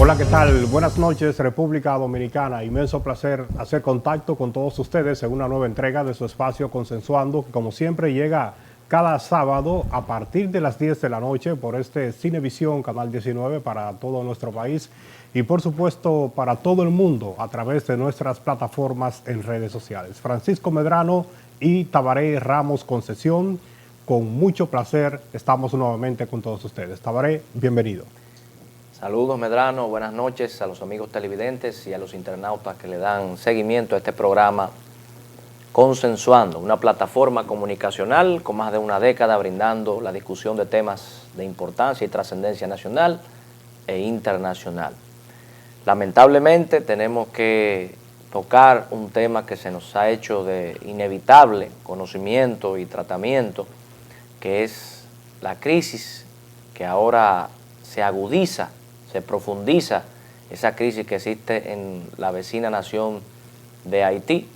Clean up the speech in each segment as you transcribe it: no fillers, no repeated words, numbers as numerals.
Hola, ¿qué tal? Buenas noches, República Dominicana. Inmenso placer hacer contacto con todos ustedes en una nueva entrega de su espacio Consensuando, que como siempre llega cada sábado a partir de las 10 de la noche por este Cinevisión, Canal 19 para todo nuestro país y por supuesto para todo el mundo a través de nuestras plataformas en redes sociales. Francisco Medrano y Tabaré Ramos Concesión, con mucho placer estamos nuevamente con todos ustedes. Tabaré, bienvenido. Saludos Medrano, buenas noches a los amigos televidentes y a los internautas que le dan seguimiento a este programa Consensuando, una plataforma comunicacional con más de una década brindando la discusión de temas de importancia y trascendencia nacional e internacional. Lamentablemente tenemos que tocar un tema que se nos ha hecho de inevitable conocimiento y tratamiento, que es la crisis que ahora se agudiza, se profundiza, esa crisis que existe en la vecina nación de Haití.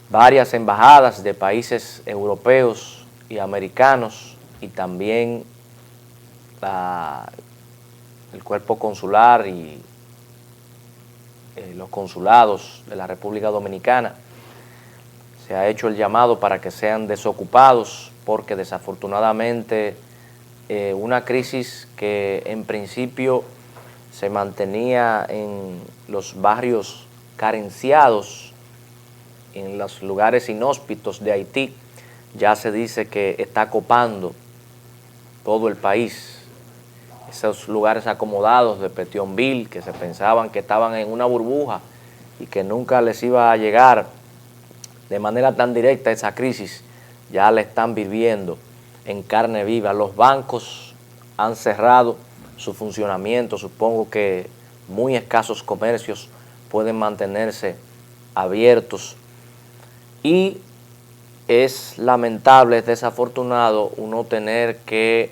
Varias embajadas de países europeos y americanos y también el cuerpo consular y los consulados de la República Dominicana, se ha hecho el llamado para que sean desocupados porque desafortunadamente una crisis que en principio se mantenía en los barrios carenciados, en los lugares inhóspitos de Haití, ya se dice que está copando todo el país. Esos lugares acomodados de Petionville, que se pensaban que estaban en una burbuja y que nunca les iba a llegar de manera tan directa esa crisis, ya la están viviendo en carne viva. Los bancos han cerrado su funcionamiento, supongo que muy escasos comercios pueden mantenerse abiertos y es lamentable, es desafortunado uno tener que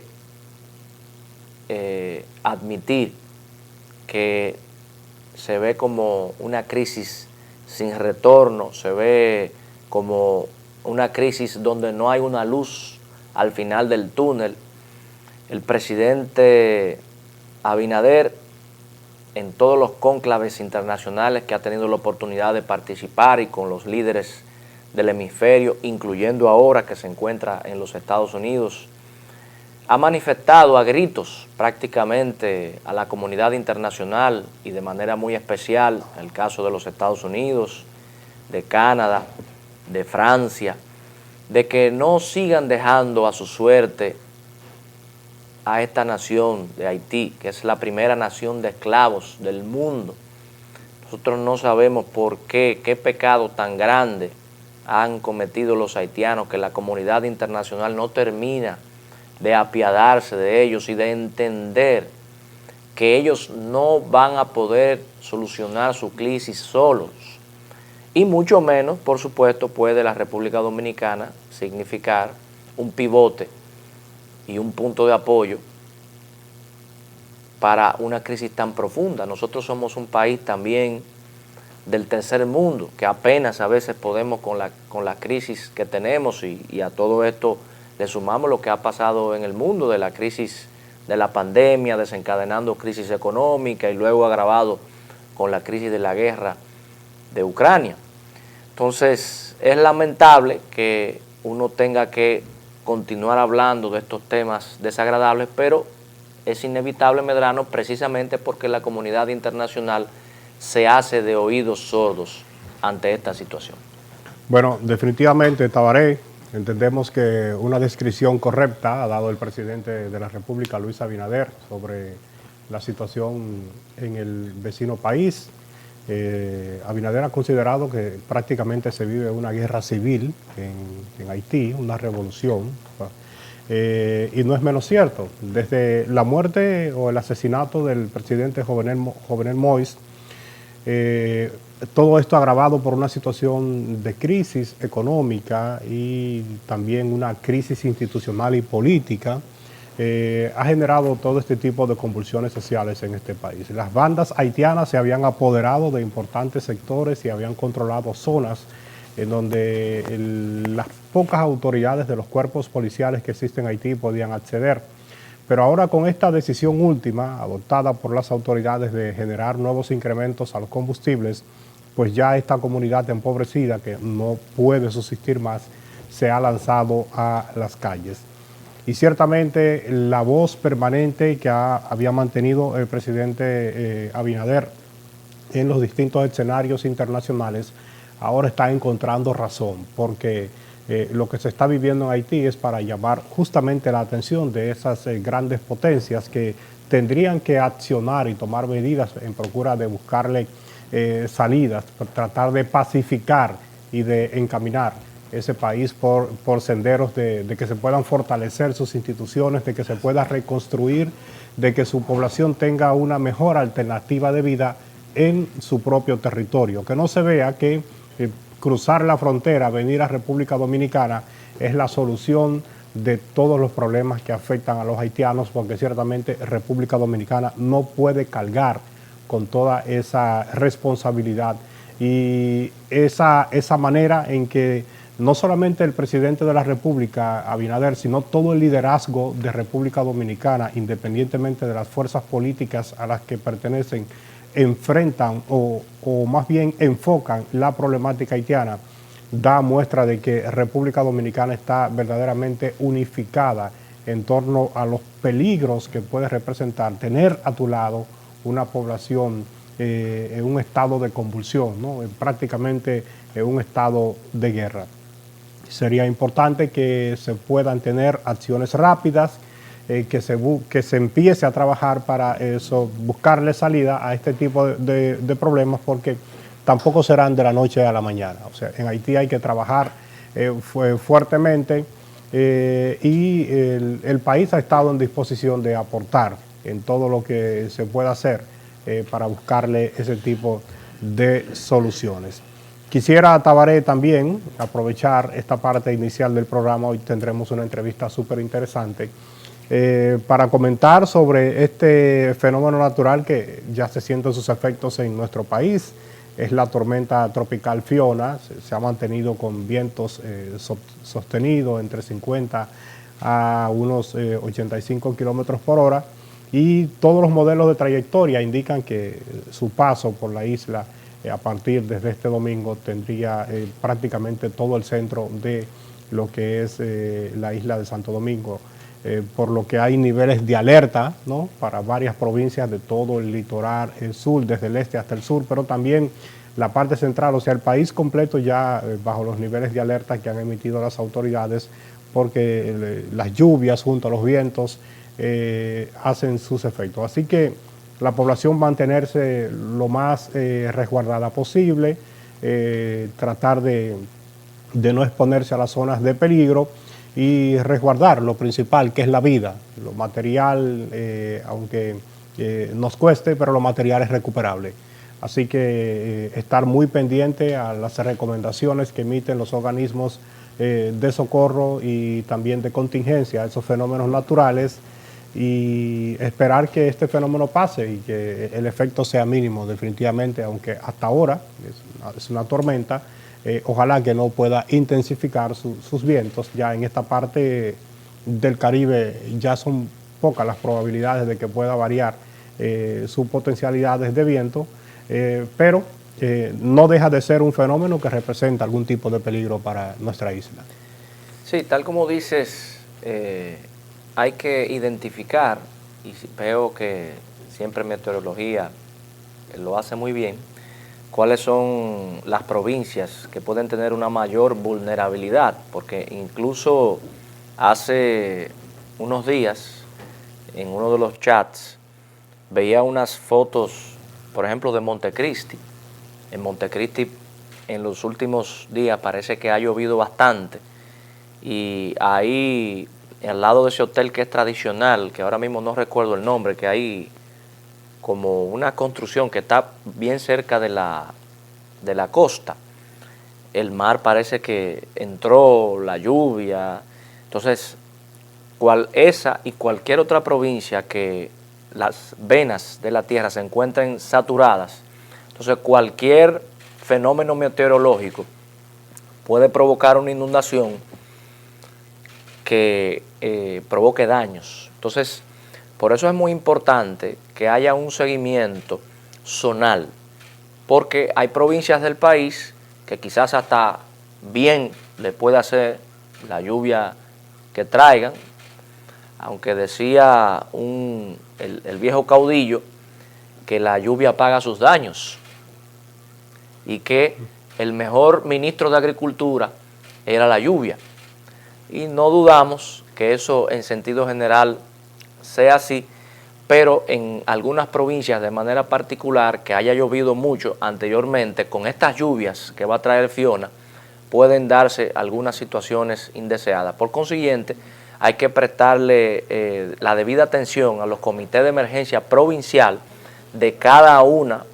admitir que se ve como una crisis sin retorno, se ve como una crisis donde no hay una luz al final del túnel. El presidente Abinader, en todos los cónclaves internacionales que ha tenido la oportunidad de participar y con los líderes del hemisferio, incluyendo ahora que se encuentra en los Estados Unidos, ha manifestado a gritos prácticamente a la comunidad internacional y de manera muy especial, en el caso de los Estados Unidos, de Canadá, de Francia, de que no sigan dejando a su suerte a esta nación de Haití, que es la primera nación de esclavos del mundo. Nosotros no sabemos por qué pecado tan grande han cometido los haitianos, que la comunidad internacional no termina de apiadarse de ellos y de entender que ellos no van a poder solucionar su crisis solos. Y mucho menos, por supuesto, puede la República Dominicana significar un pivote y un punto de apoyo para una crisis tan profunda. Nosotros somos un país también del tercer mundo, que apenas a veces podemos con la crisis que tenemos y a todo esto le sumamos lo que ha pasado en el mundo de la crisis de la pandemia, desencadenando crisis económica y luego agravado con la crisis de la guerra de Ucrania. Entonces es lamentable que uno tenga que continuar hablando de estos temas desagradables, pero es inevitable, Medrano, precisamente porque la comunidad internacional se hace de oídos sordos ante esta situación. Bueno, definitivamente, Tabaré, entendemos que una descripción correcta ha dado el presidente de la República, Luis Abinader, sobre la situación en el vecino país. Abinader ha considerado que prácticamente se vive una guerra civil en Haití, una revolución, y no es menos cierto. Desde la muerte o el asesinato del presidente Jovenel Moïse, todo esto agravado por una situación de crisis económica y también una crisis institucional y política, ha generado todo este tipo de convulsiones sociales en este país. Las bandas haitianas se habían apoderado de importantes sectores y habían controlado zonas en donde las pocas autoridades de los cuerpos policiales que existen en Haití podían acceder. Pero ahora con esta decisión última, adoptada por las autoridades de generar nuevos incrementos a los combustibles, pues ya esta comunidad empobrecida que no puede subsistir más, se ha lanzado a las calles. Y ciertamente la voz permanente que había mantenido el presidente Abinader en los distintos escenarios internacionales, ahora está encontrando razón, porque lo que se está viviendo en Haití es para llamar justamente la atención de esas grandes potencias que tendrían que accionar y tomar medidas en procura de buscarle salidas, para tratar de pacificar y de encaminar ese país por senderos de que se puedan fortalecer sus instituciones, de que se pueda reconstruir, de que su población tenga una mejor alternativa de vida en su propio territorio, que no se vea que cruzar la frontera, venir a República Dominicana es la solución de todos los problemas que afectan a los haitianos, porque ciertamente República Dominicana no puede cargar con toda esa responsabilidad y esa manera en que no solamente el presidente de la República, Abinader, sino todo el liderazgo de República Dominicana, independientemente de las fuerzas políticas a las que pertenecen, enfrentan o más bien enfocan la problemática haitiana, da muestra de que República Dominicana está verdaderamente unificada en torno a los peligros que puede representar tener a tu lado una población en un estado de convulsión, ¿no? Prácticamente en un estado de guerra. Sería importante que se puedan tener acciones rápidas, que se empiece a trabajar para eso, buscarle salida a este tipo de problemas, porque tampoco serán de la noche a la mañana. O sea, en Haití hay que trabajar fuertemente y el país ha estado en disposición de aportar en todo lo que se pueda hacer para buscarle ese tipo de soluciones. Quisiera, Tabaré, también aprovechar esta parte inicial del programa. Hoy tendremos una entrevista súper interesante para comentar sobre este fenómeno natural que ya se sienten sus efectos en nuestro país. Es la tormenta tropical Fiona. Se ha mantenido con vientos sostenidos entre 50 a unos 85 kilómetros por hora, y todos los modelos de trayectoria indican que su paso por la isla a partir desde este domingo tendría prácticamente todo el centro de lo que es la isla de Santo Domingo, por lo que hay niveles de alerta, ¿no?, para varias provincias de todo el litoral sur, desde el este hasta el sur, pero también la parte central, o sea, el país completo ya bajo los niveles de alerta que han emitido las autoridades, porque las lluvias junto a los vientos hacen sus efectos. Así que la población mantenerse lo más resguardada posible, tratar de no exponerse a las zonas de peligro y resguardar lo principal, que es la vida. Lo material, aunque nos cueste, pero lo material es recuperable. Así que estar muy pendiente a las recomendaciones que emiten los organismos de socorro y también de contingencia a esos fenómenos naturales, y esperar que este fenómeno pase y que el efecto sea mínimo definitivamente, aunque hasta ahora es una tormenta. Ojalá que no pueda intensificar sus vientos. Ya en esta parte del Caribe ya son pocas las probabilidades de que pueda variar sus potencialidades de viento, pero no deja de ser un fenómeno que representa algún tipo de peligro para nuestra isla. Sí, tal como dices, hay que identificar, y veo que siempre meteorología lo hace muy bien, cuáles son las provincias que pueden tener una mayor vulnerabilidad, porque incluso hace unos días en uno de los chats veía unas fotos, por ejemplo, de Montecristi. En Montecristi en los últimos días parece que ha llovido bastante, y ahí al lado de ese hotel que es tradicional, que ahora mismo no recuerdo el nombre, que hay como una construcción que está bien cerca de la costa. El mar parece que entró, la lluvia. Entonces, esa y cualquier otra provincia que las venas de la tierra se encuentren saturadas, entonces cualquier fenómeno meteorológico puede provocar una inundación que provoque daños. Entonces, Por eso es muy importante que haya un seguimiento zonal, porque hay provincias del país que quizás hasta bien le puede hacer la lluvia que traigan, aunque decía el viejo caudillo que la lluvia paga sus daños y que el mejor ministro de Agricultura era la lluvia. Y no dudamos que eso en sentido general sea así, pero en algunas provincias de manera particular que haya llovido mucho anteriormente, con estas lluvias que va a traer Fiona, pueden darse algunas situaciones indeseadas. Por consiguiente, hay que prestarle la debida atención a los comités de emergencia provincial de cada una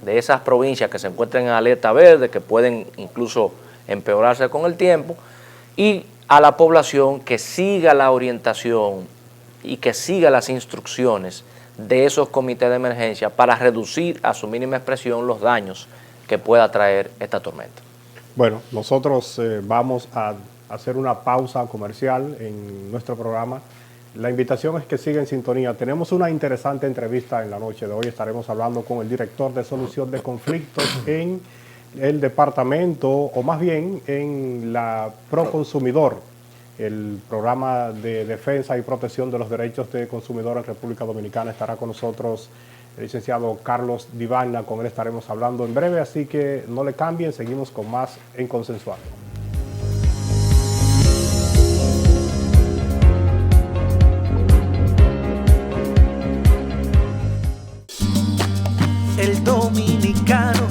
de esas provincias que se encuentran en alerta verde, que pueden incluso empeorarse con el tiempo, y a la población que siga la orientación y que siga las instrucciones de esos comités de emergencia para reducir a su mínima expresión los daños que pueda traer esta tormenta. Bueno, nosotros vamos a hacer una pausa comercial en nuestro programa. La invitación es que siga en sintonía. Tenemos una interesante entrevista en la noche de hoy. Estaremos hablando con el director de solución de conflictos en el departamento, o más bien en la Proconsumidor, el programa de defensa y protección de los derechos de consumidor en República Dominicana. Estará con nosotros el licenciado Carlos Divagna, con él estaremos hablando en breve, así que no le cambien, seguimos con más en Consensuando. El dominicano,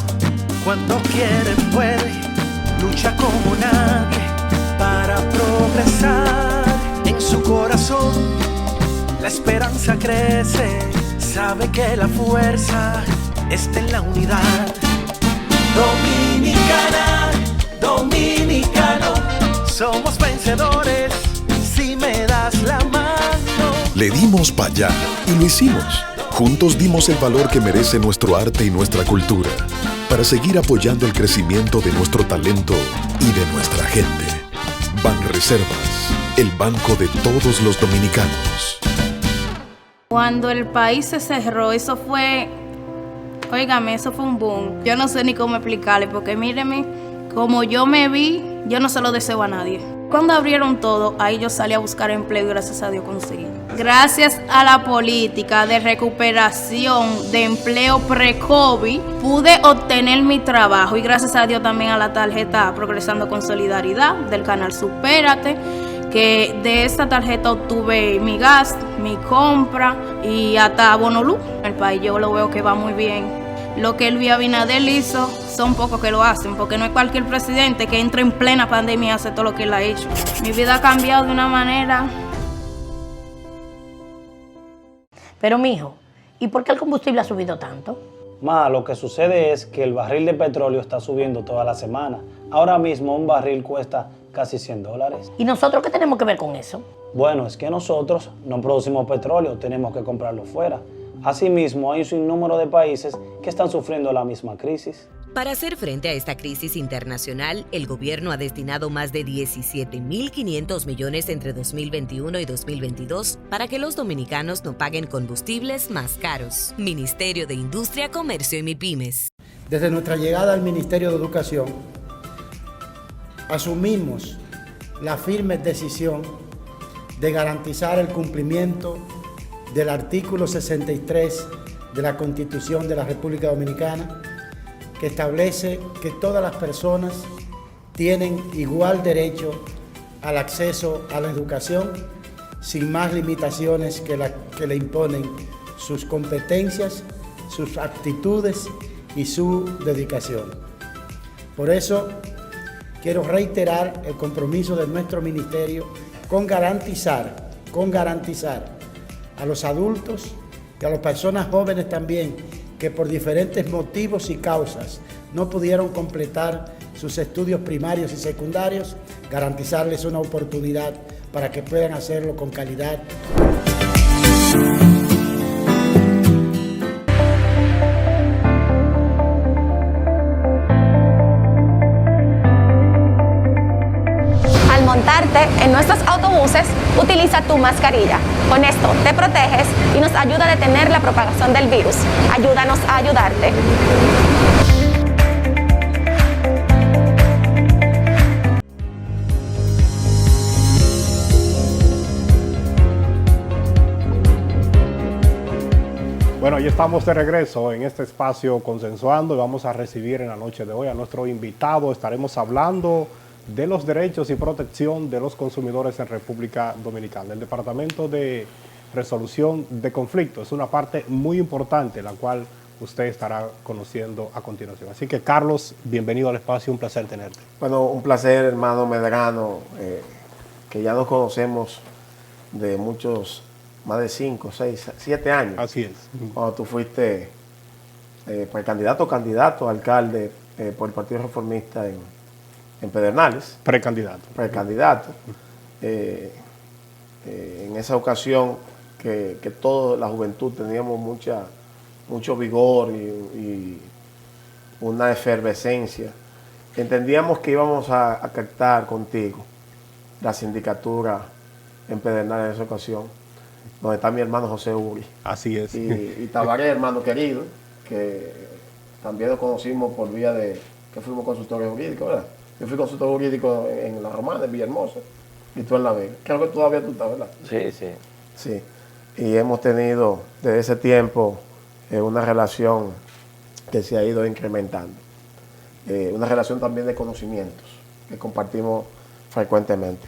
cuando quiere puede, lucha como nadie para progresar. En su corazón la esperanza crece, sabe que la fuerza está en la unidad. Dominicana, dominicano, somos vencedores si me das la mano. Le dimos para allá y lo hicimos. Juntos dimos el valor que merece nuestro arte y nuestra cultura para seguir apoyando el crecimiento de nuestro talento y de nuestra gente. Banreservas, el banco de todos los dominicanos. Cuando el país se cerró, eso fue un boom. Yo no sé ni cómo explicarle, porque míreme, como yo me vi, yo no se lo deseo a nadie. Cuando abrieron todo, ahí yo salí a buscar empleo y gracias a Dios conseguí. Gracias a la política de recuperación de empleo pre-COVID, pude obtener mi trabajo y gracias a Dios también a la tarjeta Progresando con Solidaridad del canal Supérate, que de esta tarjeta obtuve mi gas, mi compra y hasta bono luz. El país yo lo veo que va muy bien. Lo que Luis Abinader hizo, son pocos que lo hacen, porque no es cualquier presidente que entra en plena pandemia y hace todo lo que él ha hecho. Mi vida ha cambiado de una manera. Pero mijo, ¿y por qué el combustible ha subido tanto? Lo que sucede es que el barril de petróleo está subiendo toda la semana. Ahora mismo un barril cuesta casi $100. ¿Y nosotros qué tenemos que ver con eso? Bueno, es que nosotros no producimos petróleo, tenemos que comprarlo fuera. Asimismo, hay un sinnúmero de países que están sufriendo la misma crisis. Para hacer frente a esta crisis internacional, el gobierno ha destinado más de 17.500 millones entre 2021 y 2022 para que los dominicanos no paguen combustibles más caros. Ministerio de Industria, Comercio y MIPYMES. Desde nuestra llegada al Ministerio de Educación, asumimos la firme decisión de garantizar el cumplimiento del artículo 63 de la Constitución de la República Dominicana, que establece que todas las personas tienen igual derecho al acceso a la educación sin más limitaciones que le imponen sus competencias, sus actitudes y su dedicación. Por eso quiero reiterar el compromiso de nuestro ministerio con garantizar a los adultos y a las personas jóvenes también que por diferentes motivos y causas no pudieron completar sus estudios primarios y secundarios, garantizarles una oportunidad para que puedan hacerlo con calidad. Al montarte en nuestros autobuses, estornuces, utiliza tu mascarilla. Con esto te proteges y nos ayuda a detener la propagación del virus. Ayúdanos a ayudarte. Bueno, ya estamos de regreso en este espacio Consensuando y vamos a recibir en la noche de hoy a nuestro invitado. Estaremos hablando de los derechos y protección de los consumidores en República Dominicana. El Departamento de Resolución de Conflictos es una parte muy importante, la cual usted estará conociendo a continuación. Así que, Carlos, bienvenido al espacio, un placer tenerte. Bueno, un placer, hermano Medrano, que ya nos conocemos de muchos, más de 5, 6, 7 años. Así es. Cuando tú fuiste precandidato o candidato a alcalde por el Partido Reformista en Pedernales. Precandidato. Precandidato. En esa ocasión que toda la juventud teníamos mucho vigor y una efervescencia. Entendíamos que íbamos a captar contigo la sindicatura en Pedernales en esa ocasión, donde está mi hermano José Uri. Así es. Y Tabaré, hermano querido, que también nos conocimos por vía de que fuimos consultores jurídicos, ¿verdad? Yo fui consultor jurídico en La Romana, en Villahermosa, y tú en La Vega. Creo que todavía tú estás, ¿verdad? Sí, sí. Sí. Y hemos tenido desde ese tiempo una relación que se ha ido incrementando. Una relación también de conocimientos que compartimos frecuentemente.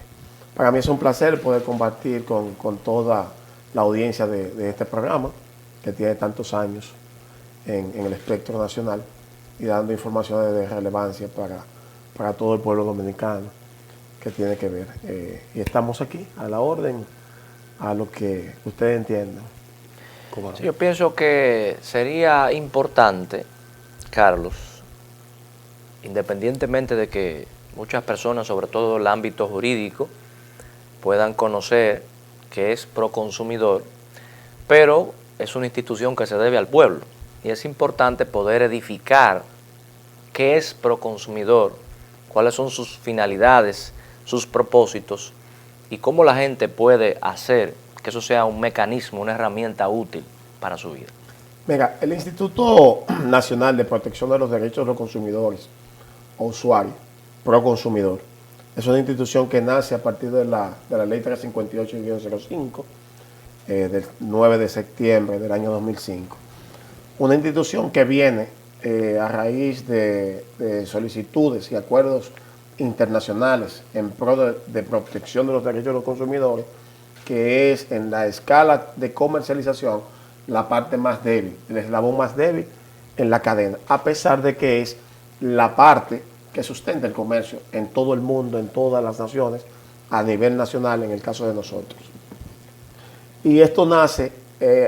Para mí es un placer poder compartir con toda la audiencia de este programa, que tiene tantos años en el espectro nacional y dando informaciones de relevancia para todo el pueblo dominicano que tiene que ver. Y estamos aquí a la orden, a lo que ustedes entiendan. Sí, yo pienso que sería importante, Carlos, independientemente de que muchas personas, sobre todo el ámbito jurídico, puedan conocer que es Proconsumidor, pero es una institución que se debe al pueblo y es importante poder edificar qué es Proconsumidor, cuáles son sus finalidades, sus propósitos y cómo la gente puede hacer que eso sea un mecanismo, una herramienta útil para su vida. Mira, el Instituto Nacional de Protección de los Derechos de los Consumidores o Usuarios, Proconsumidor, es una institución que nace a partir de la Ley 358-05 del 9 de septiembre del año 2005. Una institución que viene a raíz de solicitudes y acuerdos internacionales en pro de protección de los derechos de los consumidores, que es en la escala de comercialización la parte más débil, el eslabón más débil en la cadena, a pesar de que es la parte que sustenta el comercio en todo el mundo, en todas las naciones, a nivel nacional en el caso de nosotros. Y esto nace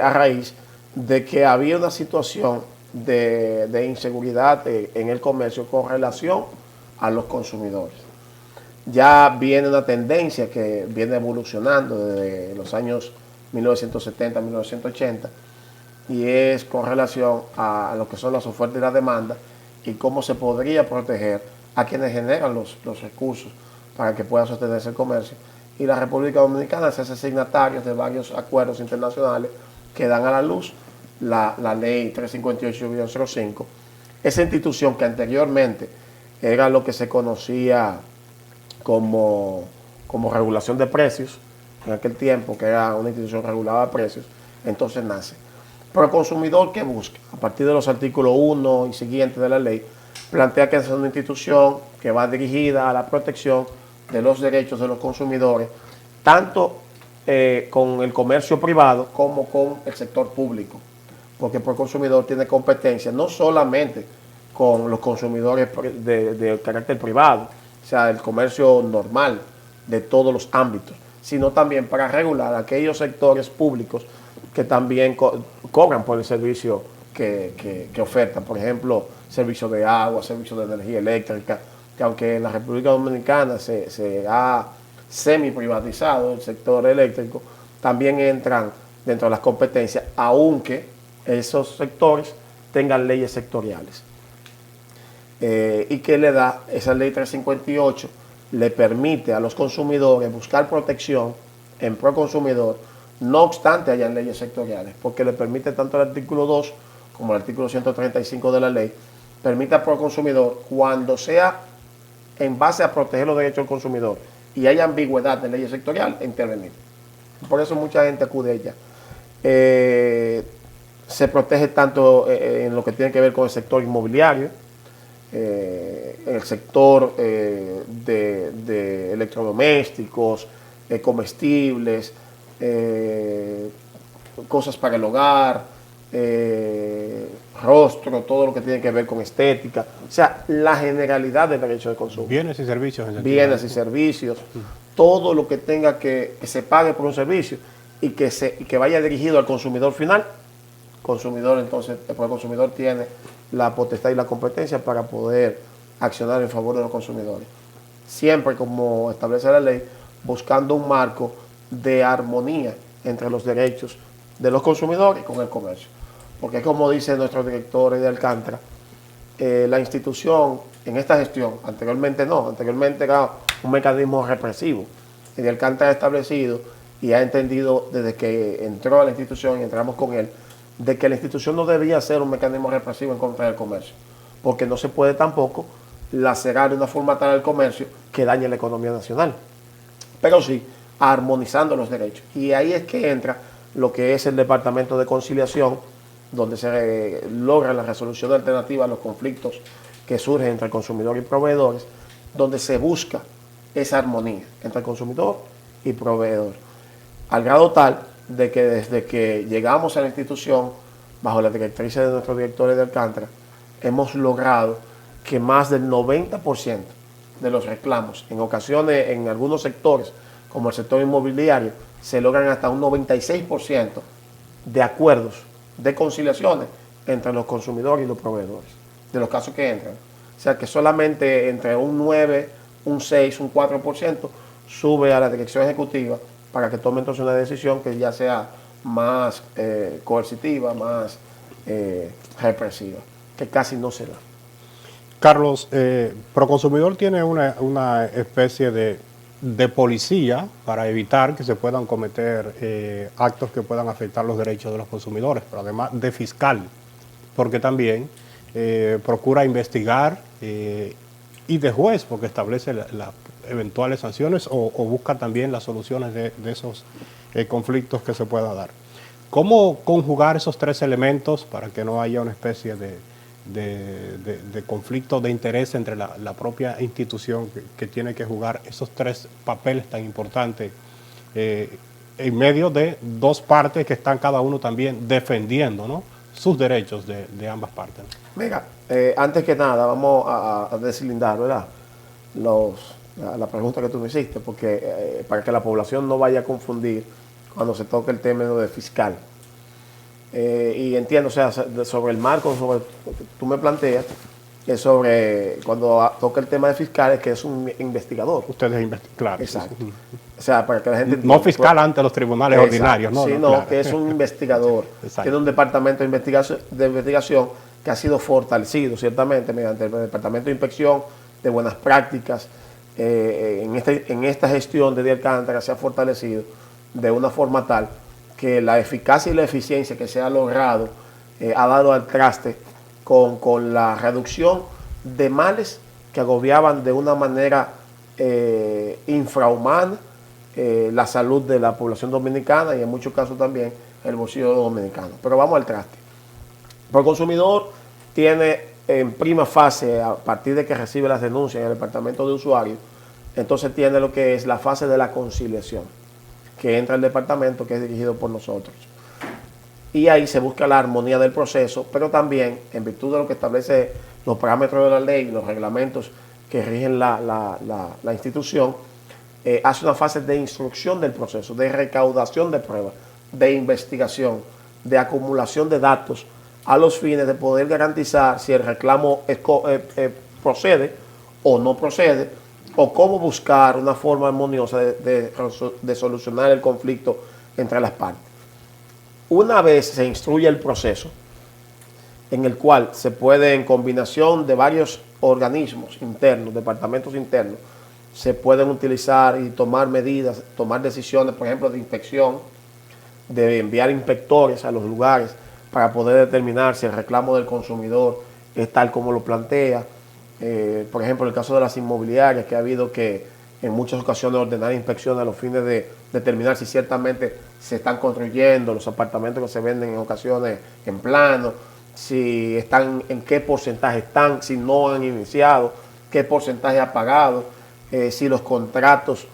a raíz de que había una situación de inseguridad en el comercio con relación a los consumidores. Ya viene una tendencia que viene evolucionando desde los años 1970, 1980, y es con relación a lo que son las ofertas y la demanda y cómo se podría proteger a quienes generan los recursos para que pueda sostenerse el comercio. Y la República Dominicana se hace signatarios de varios acuerdos internacionales que dan a la luz la ley 358-05. Esa institución que anteriormente era lo que se conocía como regulación de precios, en aquel tiempo, que era una institución regulada de precios, entonces nace. Pero el consumidor que busca, a partir de los artículos 1 y siguientes de la ley, plantea que es una institución que va dirigida a la protección de los derechos de los consumidores, tanto con el comercio privado como con el sector público, porque el consumidor tiene competencia no solamente con los consumidores de carácter privado, o sea, el comercio normal de todos los ámbitos, sino también para regular aquellos sectores públicos que también cobran por el servicio que ofertan. Por ejemplo, servicio de agua, servicio de energía eléctrica, que aunque en la República Dominicana se ha semi-privatizado el sector eléctrico, también entran dentro de las competencias, aunque esos sectores tengan leyes sectoriales. Y que le da esa ley 358, le permite a los consumidores buscar protección en pro consumidor, no obstante haya leyes sectoriales, porque le permite tanto el artículo 2 como el artículo 135 de la ley, permite al pro consumidor, cuando sea en base a proteger los derechos del consumidor y hay ambigüedad de leyes sectoriales, intervenir. Por eso mucha gente acude a ella. Se protege tanto en lo que tiene que ver con el sector inmobiliario, el sector de electrodomésticos, comestibles, cosas para el hogar, rostro, todo lo que tiene que ver con estética, o sea, la generalidad del derecho de consumo. Bienes y servicios. Bienes y servicios, todo lo que tenga que se pague por un servicio y que vaya dirigido al consumidor final. Consumidor, entonces, el consumidor tiene la potestad y la competencia para poder accionar en favor de los consumidores. Siempre, como establece la ley, buscando un marco de armonía entre los derechos de los consumidores con el comercio. Porque como dice nuestro director de Alcántara, la institución en esta gestión, anteriormente no, anteriormente era un mecanismo represivo. Y de Alcántara ha establecido y ha entendido desde que entró a la institución y entramos con él, de que la institución no debía ser un mecanismo represivo en contra del comercio, porque no se puede tampoco lacerar de una forma tal el comercio que dañe la economía nacional, pero sí armonizando los derechos. Y ahí es que entra lo que es el Departamento de Conciliación, donde se logra la resolución alternativa a los conflictos que surgen entre el consumidor y proveedores, donde se busca esa armonía entre el consumidor y proveedor, al grado tal de que desde que llegamos a la institución, bajo la directriz de nuestros directores de Alcántara, hemos logrado que más del 90% de los reclamos, en ocasiones en algunos sectores, como el sector inmobiliario, se logran hasta un 96% de acuerdos, de conciliaciones entre los consumidores y los proveedores, de los casos que entran. O sea que solamente entre un 9, un 6, un 4% sube a la dirección ejecutiva para que tome entonces una decisión que ya sea más coercitiva, más represiva, que casi no se da. Carlos, Proconsumidor tiene una especie de policía para evitar que se puedan cometer actos que puedan afectar los derechos de los consumidores, pero además de fiscal, porque también procura investigar y de juez, porque establece las eventuales sanciones o busca también las soluciones de esos conflictos que se puedan dar. ¿Cómo conjugar esos tres elementos para que no haya una especie de conflicto de interés entre la propia institución que tiene que jugar esos tres papeles tan importantes en medio de dos partes que están cada uno también defendiendo, ¿no?, sus derechos de ambas partes? Mira, antes que nada vamos a deslindar, ¿verdad?, la pregunta que tú me hiciste, porque para que la población no vaya a confundir cuando se toque el término de fiscal. Y entiendo, o sea, sobre el marco, sobre tú me planteas, que sobre cuando toca el tema de fiscales, que es un investigador. Ustedes investigan, claro. Exacto. O sea, para que la gente no fiscal ante los tribunales ordinarios, ¿no? Sino claro, que es un investigador. Tiene un departamento de investigación que ha sido fortalecido, ciertamente, mediante el Departamento de Inspección de Buenas Prácticas. En esta gestión de Alcántara se ha fortalecido de una forma tal que la eficacia y la eficiencia que se ha logrado ha dado al traste con la reducción de males que agobiaban de una manera infrahumana la salud de la población dominicana y en muchos casos también el bolsillo dominicano. Pero vamos al traste. Proconsumidor tiene en prima fase, a partir de que recibe las denuncias en el departamento de usuarios, entonces tiene lo que es la fase de la conciliación, que entra el departamento, que es dirigido por nosotros. Y ahí se busca la armonía del proceso, pero también, en virtud de lo que establece los parámetros de la ley y los reglamentos que rigen la institución, hace una fase de instrucción del proceso, de recaudación de pruebas, de investigación, de acumulación de datos, a los fines de poder garantizar si el reclamo procede o no procede, o cómo buscar una forma armoniosa de solucionar el conflicto entre las partes. Una vez se instruye el proceso, en el cual se puede, en combinación de varios organismos internos, departamentos internos, se pueden utilizar y tomar medidas, tomar decisiones, por ejemplo, de inspección, de enviar inspectores a los lugares para poder determinar si el reclamo del consumidor es tal como lo plantea. Por ejemplo, en el caso de las inmobiliarias, que ha habido que en muchas ocasiones ordenar inspecciones a los fines de determinar si ciertamente se están construyendo los apartamentos que se venden en ocasiones en plano, si están, en qué porcentaje están, si no han iniciado, qué porcentaje ha pagado, si los contratos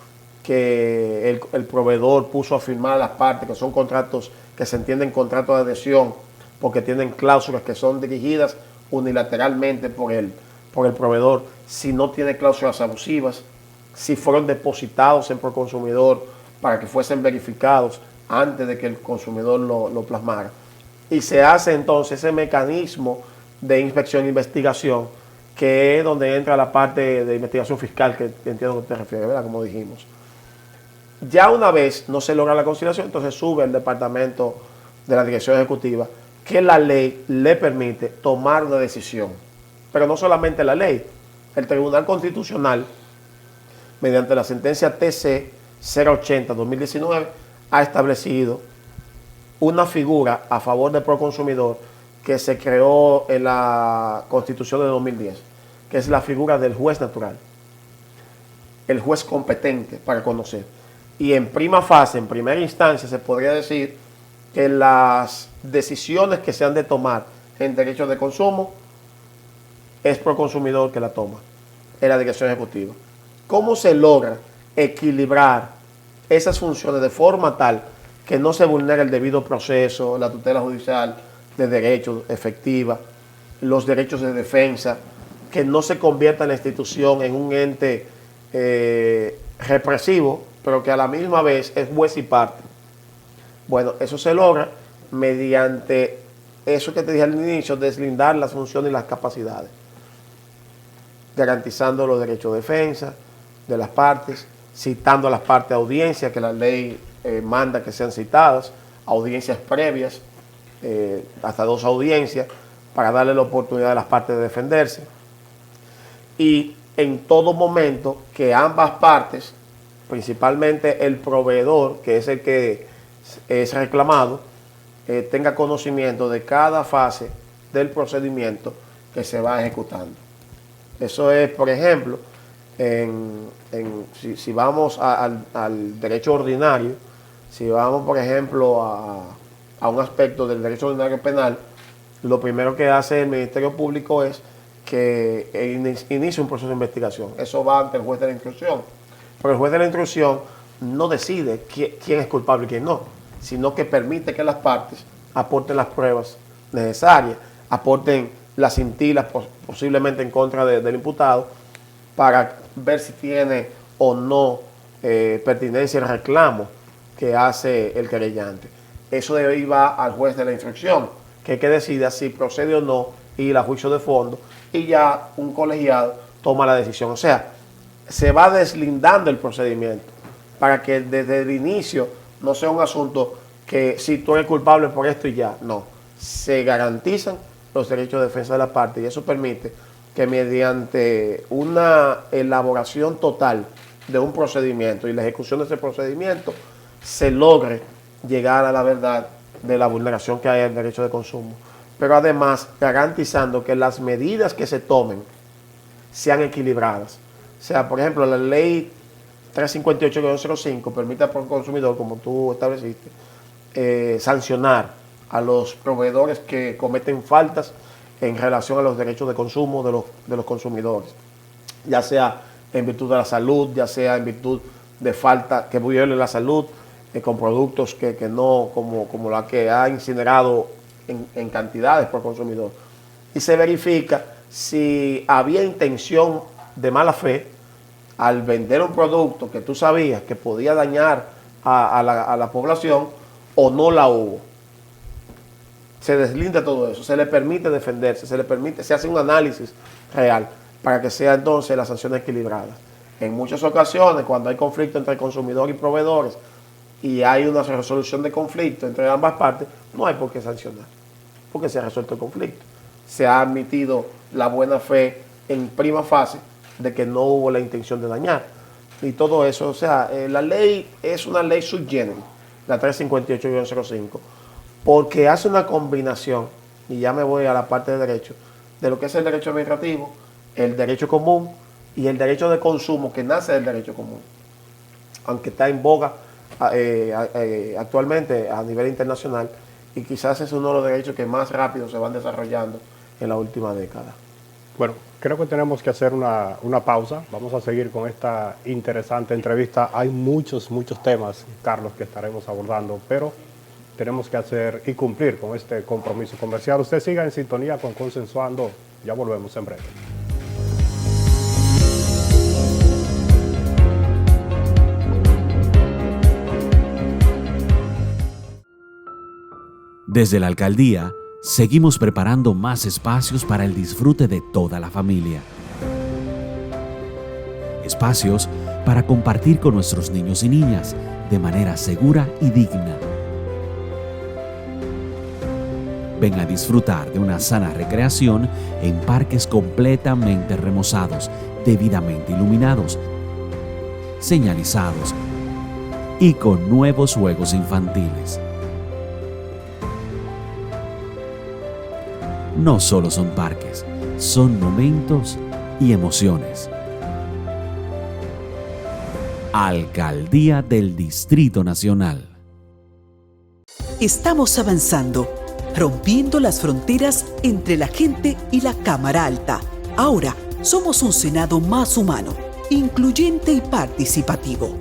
que el proveedor puso a firmar a las partes, que son contratos que se entienden contratos de adhesión, porque tienen cláusulas que son dirigidas unilateralmente por el proveedor, si no tiene cláusulas abusivas, si fueron depositados en Proconsumidor para que fuesen verificados antes de que el consumidor lo plasmara. Y se hace entonces ese mecanismo de inspección e investigación, que es donde entra la parte de investigación fiscal, que entiendo que usted refiere, ¿verdad? Como dijimos. Ya una vez no se logra la conciliación, entonces sube el departamento de la dirección ejecutiva, que la ley le permite tomar una decisión. Pero no solamente la ley, el Tribunal Constitucional, mediante la sentencia TC 080-2019, ha establecido una figura a favor del Proconsumidor que se creó en la Constitución de 2010, que es la figura del juez natural, el juez competente para conocer. Y en prima fase, en primera instancia, se podría decir que las decisiones que se han de tomar en derechos de consumo es Proconsumidor que la toma, en la dirección ejecutiva. ¿Cómo se logra equilibrar esas funciones de forma tal que no se vulnere el debido proceso, la tutela judicial de derechos efectiva, los derechos de defensa, que no se convierta la institución en un ente represivo, pero que a la misma vez es juez y parte? Bueno, eso se logra mediante eso que te dije al inicio, deslindar las funciones y las capacidades, garantizando los derechos de defensa de las partes, citando a las partes a audiencia, que la ley manda que sean citadas, audiencias previas, hasta 2 audiencias, para darle la oportunidad a las partes de defenderse. Y en todo momento que ambas partes, principalmente el proveedor, que es el que es reclamado, tenga conocimiento de cada fase del procedimiento que se va ejecutando. Eso es, por ejemplo, si vamos al derecho ordinario, si vamos, por ejemplo, a un aspecto del derecho ordinario penal, lo primero que hace el Ministerio Público es que inicie un proceso de investigación. Eso va ante el juez de la instrucción. Pero el juez de la instrucción no decide quién es culpable y quién no, sino que permite que las partes aporten las pruebas necesarias, aporten las cintilas posiblemente en contra del imputado, para ver si tiene o no pertinencia el reclamo que hace el querellante. Eso de ahí va al juez de la instrucción, que decida si procede o no ir a juicio de fondo, y ya un colegiado toma la decisión. O sea, se va deslindando el procedimiento para que desde el inicio no sea un asunto que si tú eres culpable por esto y ya. No, se garantizan los derechos de defensa de la parte, y eso permite que mediante una elaboración total de un procedimiento y la ejecución de ese procedimiento se logre llegar a la verdad de la vulneración que hay al derecho de consumo, pero además garantizando que las medidas que se tomen sean equilibradas. O sea, por ejemplo, la ley 358-05 permite al consumidor, como tú estableciste, sancionar a los proveedores que cometen faltas en relación a los derechos de consumo de los consumidores, ya sea en virtud de la salud, ya sea en virtud de falta que viole la salud, con productos que no, como la que ha incinerado en cantidades por consumidor. Y se verifica si había intención de mala fe al vender un producto que tú sabías que podía dañar a la población, o no la hubo. Se deslinda todo eso, se le permite defenderse, se hace un análisis real para que sea entonces las sanciones equilibradas. En muchas ocasiones, cuando hay conflicto entre consumidor y proveedores y hay una resolución de conflicto entre ambas partes, no hay por qué sancionar, porque se ha resuelto el conflicto. Se ha admitido la buena fe en prima fase de que no hubo la intención de dañar. y todo eso. O sea, la ley es una ley sui generis, la 358-05, porque hace una combinación, y ya me voy a la parte de derecho, de lo que es el derecho administrativo, el derecho común y el derecho de consumo que nace del derecho común, aunque está en boga actualmente a nivel internacional, y quizás es uno de los derechos que más rápido se van desarrollando en la última década. Bueno, creo que tenemos que hacer una pausa. Vamos a seguir con esta interesante entrevista. Hay muchos temas, Carlos, que estaremos abordando, pero tenemos que hacer y cumplir con este compromiso comercial. Usted siga en sintonía con Consensuando. Ya volvemos en breve. Desde la alcaldía, seguimos preparando más espacios para el disfrute de toda la familia. Espacios para compartir con nuestros niños y niñas de manera segura y digna. Ven a disfrutar de una sana recreación en parques completamente remozados, debidamente iluminados, señalizados y con nuevos juegos infantiles. No solo son parques, son momentos y emociones. Alcaldía del Distrito Nacional. Estamos avanzando, rompiendo las fronteras entre la gente y la Cámara Alta. Ahora somos un Senado más humano, incluyente y participativo.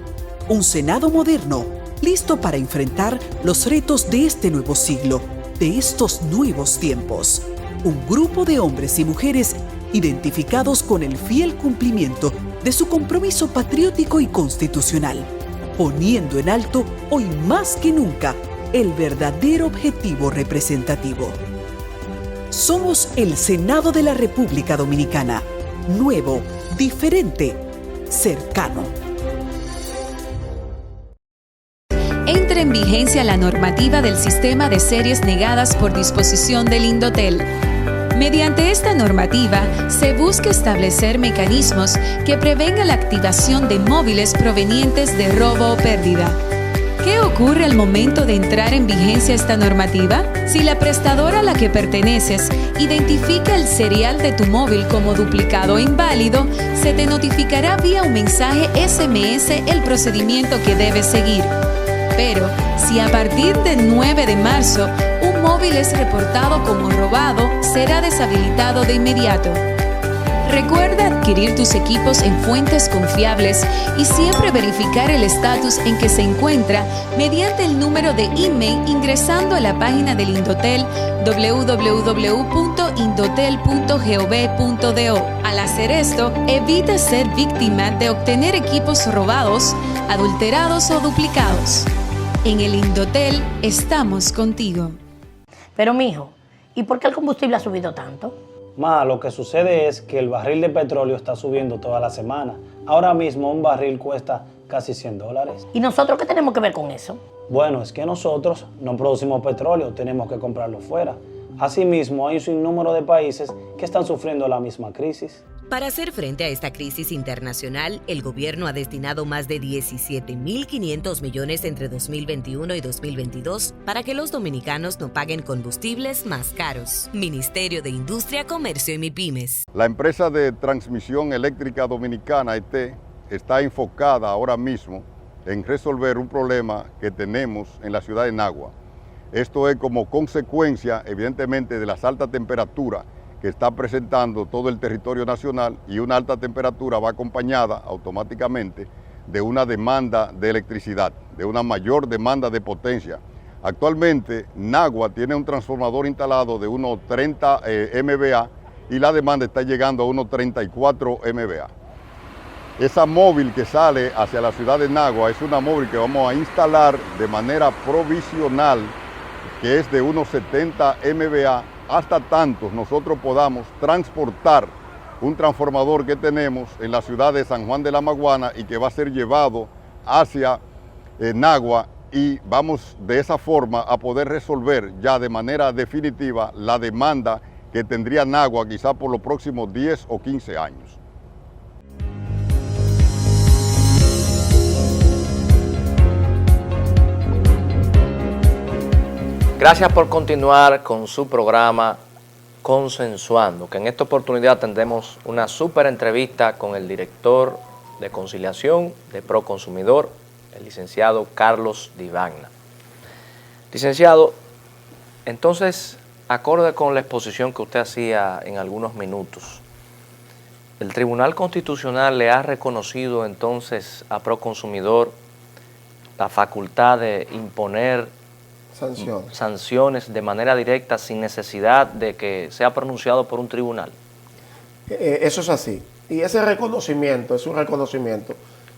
Un Senado moderno, listo para enfrentar los retos de este nuevo siglo, de estos nuevos tiempos. Un grupo de hombres y mujeres identificados con el fiel cumplimiento de su compromiso patriótico y constitucional, poniendo en alto hoy más que nunca el verdadero objetivo representativo. Somos el Senado de la República Dominicana, nuevo, diferente, cercano. Entra en vigencia la normativa del sistema de series negadas por disposición del Indotel. Mediante esta normativa, se busca establecer mecanismos que prevengan la activación de móviles provenientes de robo o pérdida. ¿Qué ocurre al momento de entrar en vigencia esta normativa? Si la prestadora a la que perteneces identifica el serial de tu móvil como duplicado o inválido, se te notificará vía un mensaje SMS el procedimiento que debes seguir. Pero, si a partir del 9 de marzo un móvil es reportado como robado, será deshabilitado de inmediato. Recuerda adquirir tus equipos en fuentes confiables y siempre verificar el estatus en que se encuentra mediante el número de email ingresando a la página del Indotel www.indotel.gov.do. Al hacer esto, evita ser víctima de obtener equipos robados, adulterados o duplicados. En el Indotel estamos contigo. Pero mijo, ¿y por qué el combustible ha subido tanto? Ma, lo que sucede es que el barril de petróleo está subiendo toda la semana. Ahora mismo un barril cuesta casi $100. ¿Y nosotros qué tenemos que ver con eso? Bueno, es que nosotros no producimos petróleo, tenemos que comprarlo fuera. Asimismo, hay un sinnúmero de países que están sufriendo la misma crisis. Para hacer frente a esta crisis internacional, el gobierno ha destinado más de 17.500 millones entre 2021 y 2022 para que los dominicanos no paguen combustibles más caros. Ministerio de Industria, Comercio y MIPYMES. La empresa de transmisión eléctrica dominicana, ET, está enfocada ahora mismo en resolver un problema que tenemos en la ciudad de Nagua. Esto es como consecuencia, evidentemente, de las altas temperaturas que está presentando todo el territorio nacional, y una alta temperatura va acompañada automáticamente de una demanda de electricidad, de una mayor demanda de potencia. Actualmente, Nagua tiene un transformador instalado de unos 30 MVA y la demanda está llegando a unos 34 MVA. Esa móvil que sale hacia la ciudad de Nagua es una móvil que vamos a instalar de manera provisional, que es de unos 70 MVA, hasta tanto nosotros podamos transportar un transformador que tenemos en la ciudad de San Juan de la Maguana y que va a ser llevado hacia Nagua, y vamos de esa forma a poder resolver ya de manera definitiva la demanda que tendría Nagua quizá por los próximos 10 o 15 años. Gracias por continuar con su programa Consensuando, que en esta oportunidad tendremos una súper entrevista con el director de conciliación de Proconsumidor, el licenciado Carlos Divagna. Licenciado, entonces, acorde con la exposición que usted hacía en algunos minutos, el Tribunal Constitucional le ha reconocido entonces a Proconsumidor la facultad de imponer sanciones de manera directa sin necesidad de que sea pronunciado por un tribunal. Eso es así. Y ese reconocimiento es un reconocimiento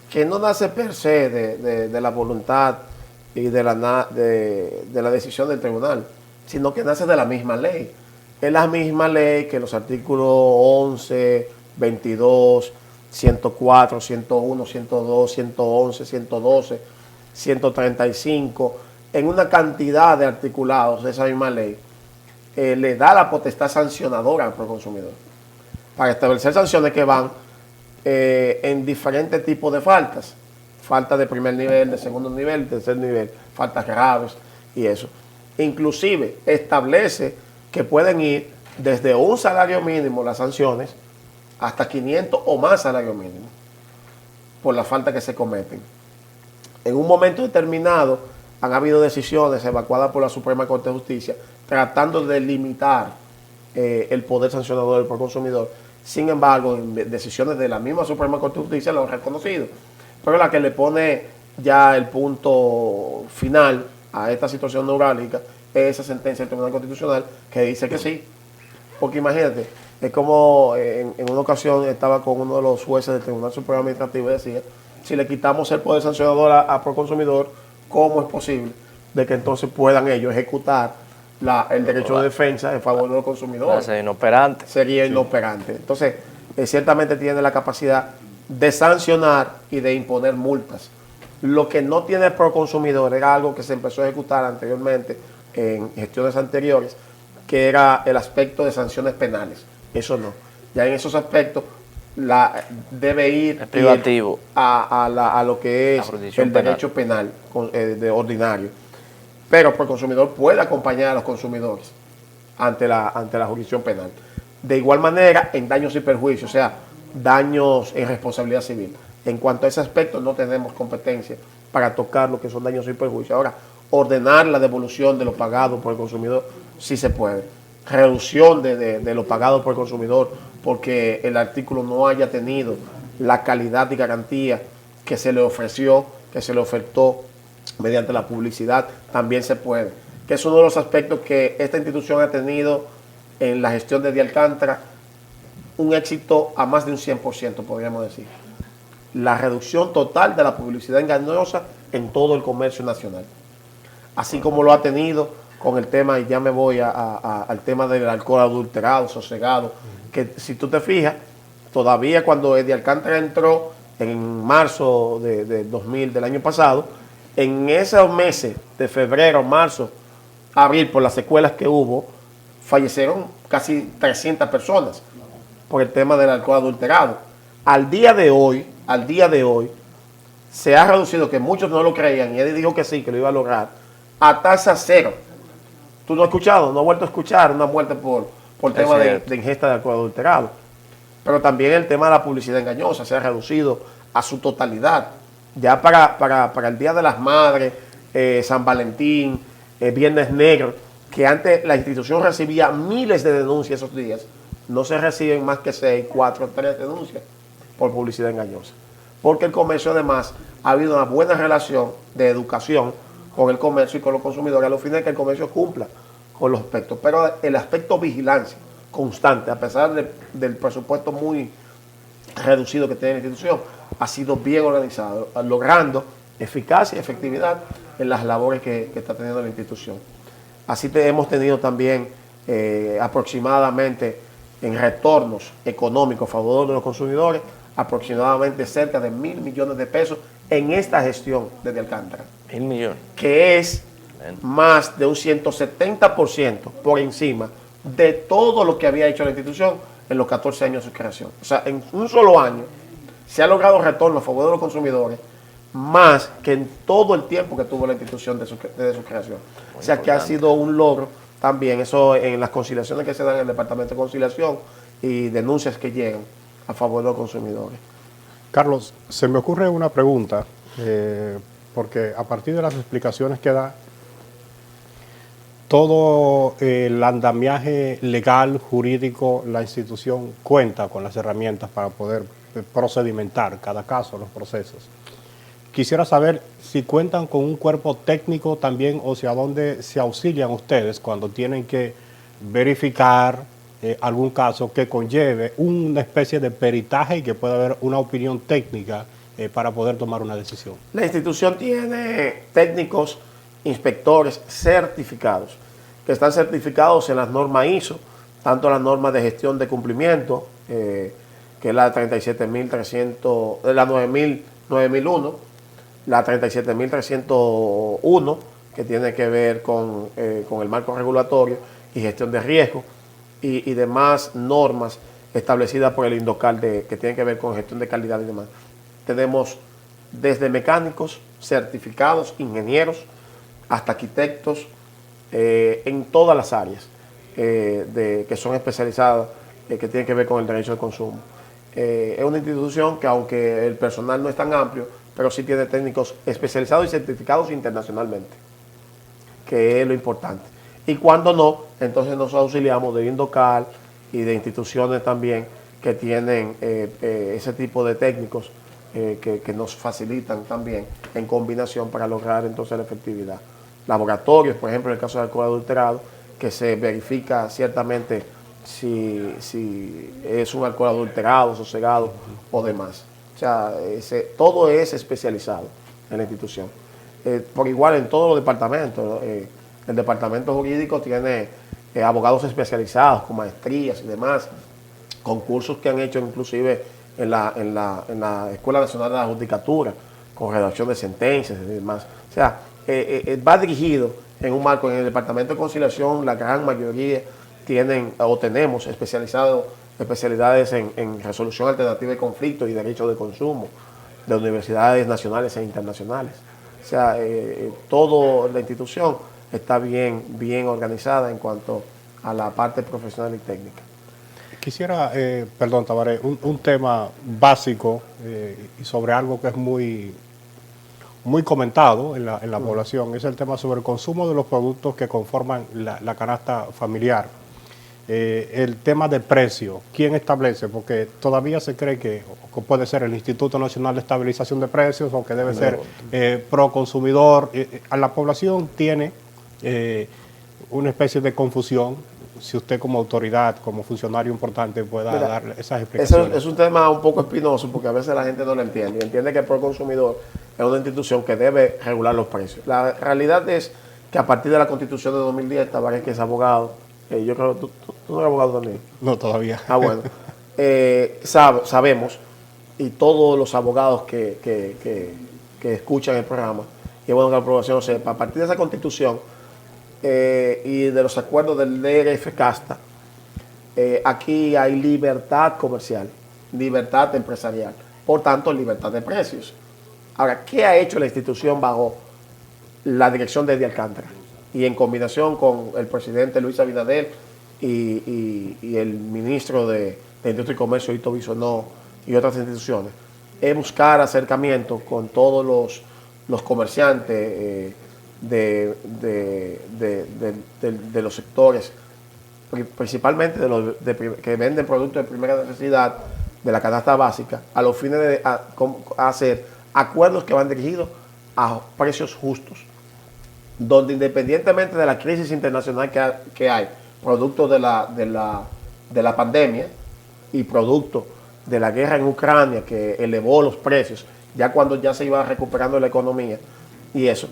que no nace per se de la voluntad y de la decisión del tribunal, sino que nace de la misma ley. Es la misma ley que los artículos 11, 22, 104, 101, 102, 111, 112, 135, en una cantidad de articulados de esa misma ley, le da la potestad sancionadora al proconsumidor para establecer sanciones que van en diferentes tipos de faltas. Faltas de primer nivel, de segundo nivel, de tercer nivel, faltas graves y eso. Inclusive establece que pueden ir desde un salario mínimo las sanciones hasta 500 o más salario mínimo por las faltas que se cometen. En un momento determinado han habido decisiones evacuadas por la Suprema Corte de Justicia tratando de limitar el poder sancionador del proconsumidor. Sin embargo, en decisiones de la misma Suprema Corte de Justicia lo han reconocido. Pero la que le pone ya el punto final a esta situación neurálgica es esa sentencia del Tribunal Constitucional que dice que sí. Porque imagínate, es como en una ocasión estaba con uno de los jueces del Tribunal Supremo Administrativo y decía, si le quitamos el poder sancionador a Proconsumidor, ¿cómo es posible de que entonces puedan ellos ejecutar el derecho de defensa en favor de los consumidores? Sería inoperante. Sería inoperante. Entonces, ciertamente tiene la capacidad de sancionar y de imponer multas. Lo que no tiene el Proconsumidor era algo que se empezó a ejecutar anteriormente en gestiones anteriores, que era el aspecto de sanciones penales. Eso no. Ya en esos aspectos debe ir privativo a lo que es el derecho penal de ordinario. Pero el Proconsumidor puede acompañar a los consumidores ante la jurisdicción penal. De igual manera, en daños y perjuicios, o sea, daños en responsabilidad civil. En cuanto a ese aspecto, no tenemos competencia para tocar lo que son daños y perjuicios. Ahora, ordenar la devolución de lo pagado por el consumidor, sí se puede. Reducción de lo pagado por el consumidor porque el artículo no haya tenido la calidad y garantía que se le ofreció, que se le ofertó mediante la publicidad, también se puede. Que es uno de los aspectos que esta institución ha tenido en la gestión de Alcántara, un éxito a más de un 100%, podríamos decir. La reducción total de la publicidad engañosa en todo el comercio nacional. Así como lo ha tenido con el tema, y ya me voy al tema del alcohol adulterado, sosegado, que si tú te fijas, todavía cuando Eddie Alcántara entró en marzo del año pasado, en esos meses de febrero, marzo, abril, por las secuelas que hubo, fallecieron casi 300 personas por el tema del alcohol adulterado. Al día de hoy, se ha reducido, que muchos no lo creían, y Eddie dijo que sí, que lo iba a lograr, a tasa cero. ¿Tú no has escuchado? No has vuelto a escuchar una muerte por tema de ingesta de alcohol adulterado. Pero también el tema de la publicidad engañosa se ha reducido a su totalidad. Ya para el Día de las Madres, San Valentín, Viernes Negro, que antes la institución recibía miles de denuncias esos días, no se reciben más que 6, 4, 3 denuncias por publicidad engañosa. Porque el comercio, además, ha habido una buena relación de educación con el comercio y con los consumidores, a los fines de que el comercio cumpla con los aspectos. Pero el aspecto vigilancia constante, a pesar del presupuesto muy reducido que tiene la institución, ha sido bien organizado, logrando eficacia y efectividad en las labores que está teniendo la institución. Así hemos tenido también aproximadamente en retornos económicos a favor de los consumidores, aproximadamente cerca de 1.000 millones de pesos en esta gestión desde Alcántara. 1.000 millones. Que es más de un 170% por encima de todo lo que había hecho la institución en los 14 años de su creación. O sea, en un solo año se ha logrado retorno a favor de los consumidores más que en todo el tiempo que tuvo la institución desde su creación. O sea que ha sido un logro también, eso en las conciliaciones que se dan en el Departamento de Conciliación y denuncias que llegan a favor de los consumidores. Carlos, se me ocurre una pregunta, porque a partir de las explicaciones que da, todo el andamiaje legal, jurídico, la institución cuenta con las herramientas para poder procedimentar cada caso, los procesos. Quisiera saber si cuentan con un cuerpo técnico también o si a dónde se auxilian ustedes cuando tienen que verificar algún caso que conlleve una especie de peritaje y que pueda haber una opinión técnica para poder tomar una decisión. La institución tiene técnicos, inspectores certificados, que están certificados en las normas ISO, tanto las normas de gestión de cumplimiento, que es la 37.300, la 9001, la 37.301, que tiene que ver con el marco regulatorio y gestión de riesgo, y demás normas establecidas por el INDOCAL que tienen que ver con gestión de calidad y demás. Tenemos desde mecánicos certificados, ingenieros, hasta arquitectos, en todas las áreas que son especializadas, que tienen que ver con el derecho de consumo. Es una institución que, aunque el personal no es tan amplio, pero sí tiene técnicos especializados y certificados internacionalmente, que es lo importante. Y cuando no, entonces nos auxiliamos de INDOCAL y de instituciones también que tienen ese tipo de técnicos que nos facilitan también en combinación para lograr entonces la efectividad. Laboratorios, por ejemplo, en el caso del alcohol adulterado, que se verifica ciertamente si es un alcohol adulterado, sosegado o demás. O sea, todo es especializado en la institución. Por igual en todos los departamentos. El departamento jurídico tiene abogados especializados con maestrías y demás, concursos que han hecho inclusive en la Escuela Nacional de la Judicatura, con redacción de sentencias y demás. O sea, va dirigido en un marco. En el Departamento de Conciliación, la gran mayoría tienen o tenemos especialidades en resolución alternativa de conflictos y derechos de consumo de universidades nacionales e internacionales. O sea, toda la institución está bien organizada en cuanto a la parte profesional y técnica. Quisiera, perdón, Tabaré, un tema básico y sobre algo que es muy comentado en la población, es el tema sobre el consumo de los productos que conforman la canasta familiar. El tema de precio, ¿quién establece? Porque todavía se cree que puede ser el Instituto Nacional de Estabilización de Precios o que debe ser Proconsumidor. A la población tiene una especie de confusión. Si usted como autoridad, como funcionario importante pueda dar esas explicaciones. Eso es un tema un poco espinoso porque a veces la gente no lo entiende. Y entiende que el Proconsumidor es una institución que debe regular los precios. La realidad es que a partir de la Constitución de 2010, Tabaré, que es abogado, yo creo que tú no eres abogado también. No, todavía. Ah, bueno. Sabemos, y todos los abogados que escuchan el programa, y es bueno que la población lo sepa, a partir de esa Constitución y de los acuerdos del DRF-CASTA, aquí hay libertad comercial, libertad empresarial, por tanto libertad de precios. Ahora, ¿qué ha hecho la institución bajo la dirección de Eddie Alcántara? Y en combinación con el presidente Luis Abinader y el ministro de Industria y Comercio, Ito Bisonó, y otras instituciones, es buscar acercamiento con todos los comerciantes de los sectores, principalmente que venden productos de primera necesidad de la canasta básica, a los fines de hacer acuerdos que van dirigidos a precios justos, donde independientemente de la crisis internacional que hay, producto de la pandemia y producto de la guerra en Ucrania que elevó los precios, ya cuando ya se iba recuperando la economía, y eso,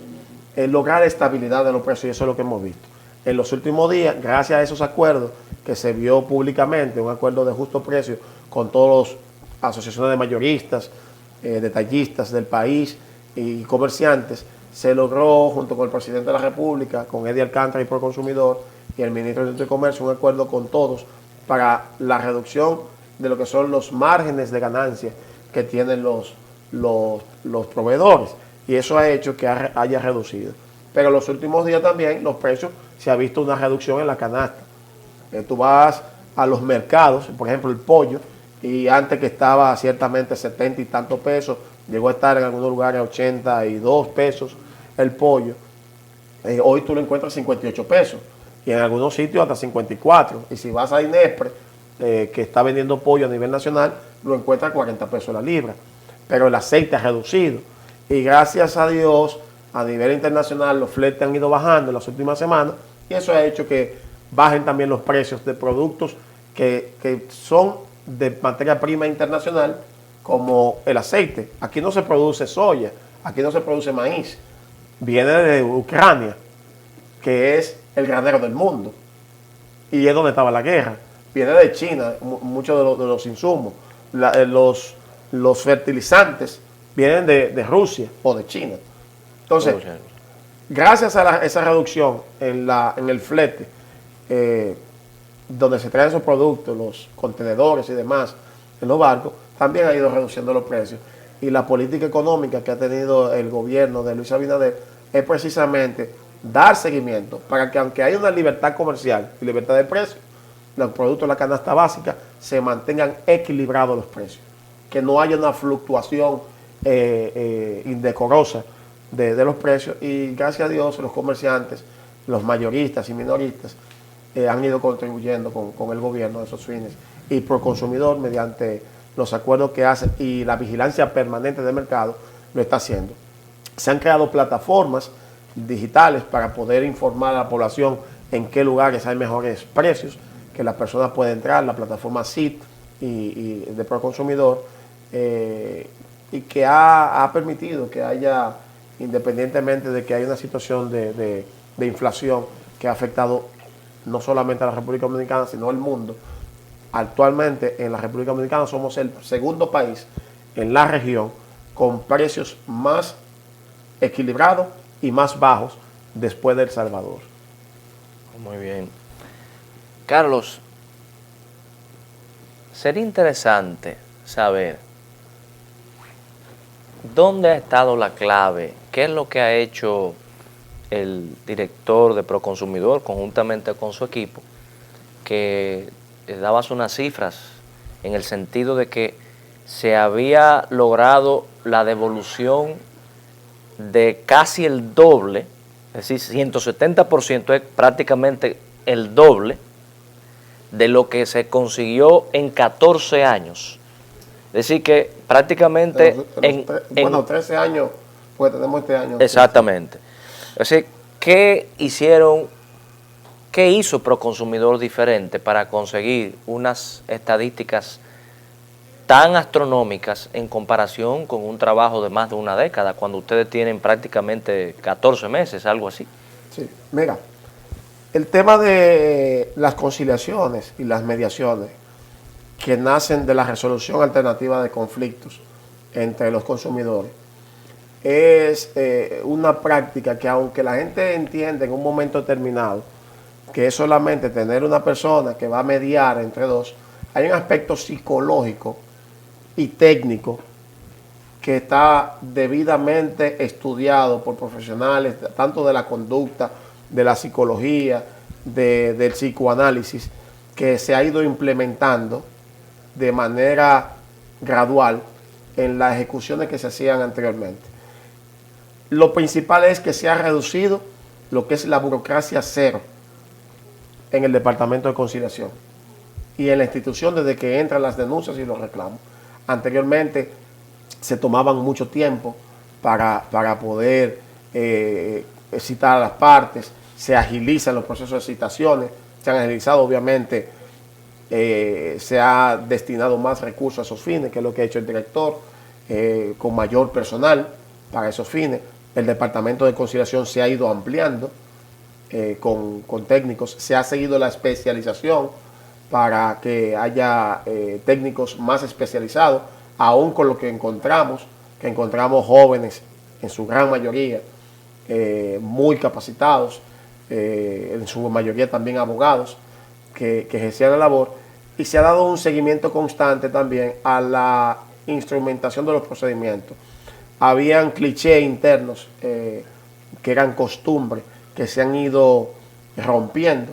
lograr estabilidad de los precios, y eso es lo que hemos visto. En los últimos días, gracias a esos acuerdos que se vio públicamente, un acuerdo de justo precio con todas las asociaciones de mayoristas, detallistas del país y comerciantes, se logró, junto con el presidente de la República, con Eddie Alcántara y Proconsumidor, y el ministro de Industria y Comercio, un acuerdo con todos para la reducción de lo que son los márgenes de ganancia que tienen los los proveedores, y eso ha hecho que haya reducido. Pero en los últimos días también los precios, se ha visto una reducción en la canasta. Tú vas a los mercados, por ejemplo el pollo, y antes que estaba ciertamente 70 y tantos pesos, llegó a estar en algunos lugares 82 pesos el pollo. Hoy tú lo encuentras 58 pesos y en algunos sitios hasta 54. Y si vas a Inespre, que está vendiendo pollo a nivel nacional, lo encuentras a 40 pesos la libra. Pero el aceite ha reducido. Y gracias a Dios, a nivel internacional, los fletes han ido bajando en las últimas semanas y eso ha hecho que bajen también los precios de productos que son de materia prima internacional, como el aceite. Aquí no se produce soya, aquí no se produce maíz. Viene de Ucrania, que es el granero del mundo, y es donde estaba la guerra. Viene de China, muchos de los insumos. Los fertilizantes vienen de Rusia o de China. Entonces, gracias a esa reducción en el flete, donde se traen esos productos, los contenedores y demás, en los barcos, también ha ido reduciendo los precios. Y la política económica que ha tenido el gobierno de Luis Abinader es precisamente dar seguimiento para que, aunque haya una libertad comercial y libertad de precios, los productos de la canasta básica se mantengan equilibrados los precios, que no haya una fluctuación indecorosa de los precios. Y gracias a Dios los comerciantes, los mayoristas y minoristas han ido contribuyendo con el gobierno de esos fines, y Proconsumidor, mediante los acuerdos que hace y la vigilancia permanente del mercado, lo está haciendo. Se han creado plataformas digitales para poder informar a la población en qué lugares hay mejores precios, que las personas pueden entrar, la plataforma CIT y de Proconsumidor, y que ha permitido que haya, independientemente de que haya una situación de inflación que ha afectado no solamente a la República Dominicana, sino al mundo. Actualmente en la República Dominicana somos el segundo país en la región con precios más equilibrados y más bajos después de El Salvador. Muy bien. Carlos, sería interesante saber dónde ha estado la clave, qué es lo que ha hecho el director de Proconsumidor conjuntamente con su equipo, que dabas unas cifras en el sentido de que se había logrado la devolución de casi el doble, es decir, 170% es prácticamente el doble de lo que se consiguió en 14 años. Es decir, que prácticamente... 13 años, pues tenemos este año. Exactamente. Es decir, ¿qué hizo Proconsumidor diferente para conseguir unas estadísticas tan astronómicas en comparación con un trabajo de más de una década, cuando ustedes tienen prácticamente 14 meses, algo así? Sí, mira, el tema de las conciliaciones y las mediaciones que nacen de la resolución alternativa de conflictos entre los consumidores es una práctica que, aunque la gente entiende en un momento determinado que es solamente tener una persona que va a mediar entre dos, hay un aspecto psicológico y técnico que está debidamente estudiado por profesionales, tanto de la conducta, de la psicología, del psicoanálisis, que se ha ido implementando de manera gradual en las ejecuciones que se hacían anteriormente. Lo principal es que se ha reducido lo que es la burocracia cero en el Departamento de Conciliación y en la institución desde que entran las denuncias y los reclamos. Anteriormente se tomaban mucho tiempo para poder citar a las partes, se agilizan los procesos de citaciones, se han agilizado, obviamente, se ha destinado más recursos a esos fines, que es lo que ha hecho el director, con mayor personal para esos fines. El Departamento de Conciliación se ha ido ampliando con técnicos, se ha seguido la especialización para que haya técnicos más especializados, aún con lo que encontramos jóvenes, en su gran mayoría, muy capacitados, en su mayoría también abogados, que ejercían la labor, y se ha dado un seguimiento constante también a la instrumentación de los procedimientos. Habían clichés internos que eran costumbres, que se han ido rompiendo,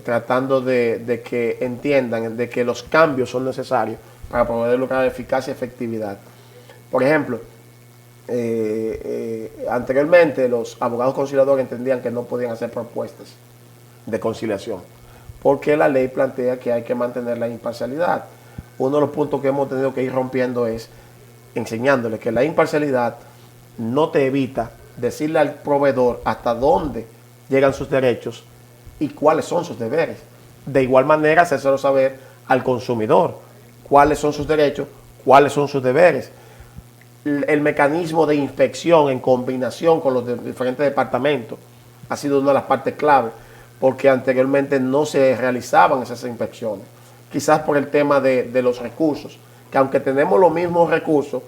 tratando de que entiendan de que los cambios son necesarios para poder lograr eficacia y efectividad. Por ejemplo, anteriormente los abogados conciliadores entendían que no podían hacer propuestas de conciliación, porque la ley plantea que hay que mantener la imparcialidad. Uno de los puntos que hemos tenido que ir rompiendo es enseñándole que la imparcialidad no te evita decirle al proveedor hasta dónde llegan sus derechos y cuáles son sus deberes. De igual manera, hacérselo saber al consumidor cuáles son sus derechos, cuáles son sus deberes. El mecanismo de inspección en combinación con los diferentes departamentos ha sido una de las partes clave, porque anteriormente no se realizaban esas inspecciones. Quizás por el tema de los recursos, que aunque tenemos los mismos recursos,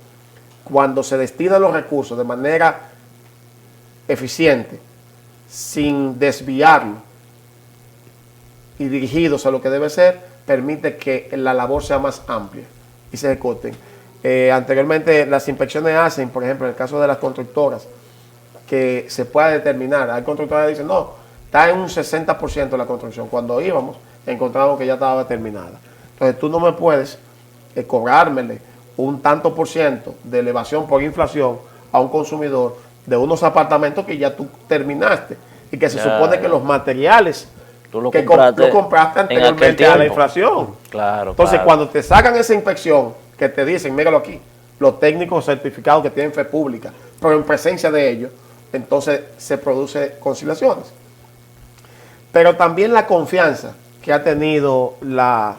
cuando se destinan los recursos de manera eficiente, sin desviarlo y dirigidos a lo que debe ser, permite que la labor sea más amplia y se ejecuten. Anteriormente las inspecciones hacen, por ejemplo, en el caso de las constructoras, que se pueda determinar. Hay constructoras que dicen, no, está en un 60% la construcción. Cuando íbamos, encontramos que ya estaba terminada. Entonces tú no me puedes cobrármele un tanto por ciento de elevación por inflación a un consumidor de unos apartamentos que ya tú terminaste y que se supone que los materiales tú lo que compraste, lo compraste anteriormente a la inflación. Claro. Entonces, cuando te sacan esa inspección, que te dicen, míralo aquí, los técnicos certificados que tienen fe pública, pero en presencia de ellos, entonces se produce conciliaciones. Pero también la confianza que ha tenido la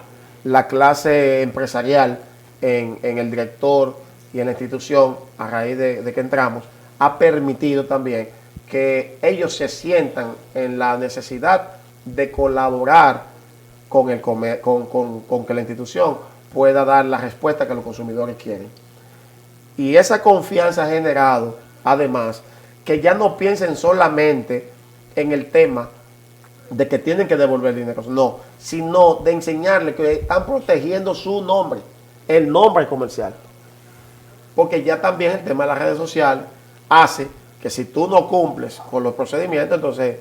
clase empresarial en el director y en la institución a raíz de que entramos, ha permitido también que ellos se sientan en la necesidad de colaborar con que la institución pueda dar la respuesta que los consumidores quieren. Y esa confianza ha generado, además, que ya no piensen solamente en el tema de que tienen que devolver dinero, no, sino de enseñarles que están protegiendo su nombre, el nombre comercial. Porque ya también el tema de las redes sociales hace que si tú no cumples con los procedimientos, entonces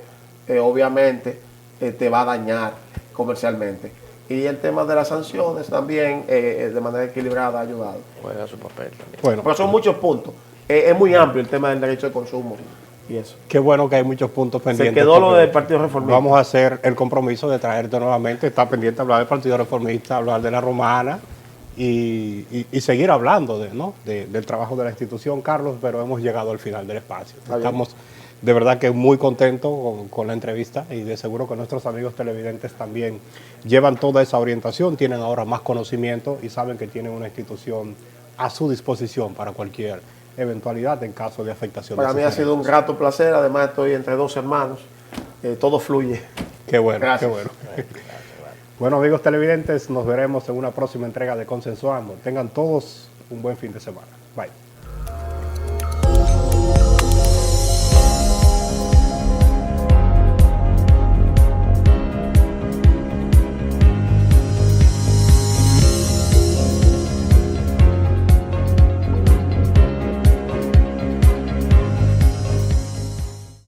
obviamente te va a dañar comercialmente. Y el tema de las sanciones también de manera equilibrada ha ayudado. Juega su papel también. Bueno, pero son muchos puntos. Es muy amplio el tema del derecho de consumo y eso. Qué bueno que hay muchos puntos pendientes. Se quedó lo del Partido Reformista. Vamos a hacer el compromiso de traerte nuevamente. Está pendiente hablar del Partido Reformista, hablar de la Romana y seguir hablando del trabajo de la institución, Carlos, pero hemos llegado al final del espacio. Estamos de verdad que muy contentos con la entrevista y de seguro que nuestros amigos televidentes también llevan toda esa orientación, tienen ahora más conocimiento y saben que tienen una institución a su disposición para cualquier eventualidad en caso de afectación. Para mí ha sido un grato placer, además estoy entre dos hermanos, todo fluye. Qué bueno, gracias. Qué bueno. Bueno, amigos televidentes, nos veremos en una próxima entrega de Consensuando. Tengan todos un buen fin de semana. Bye.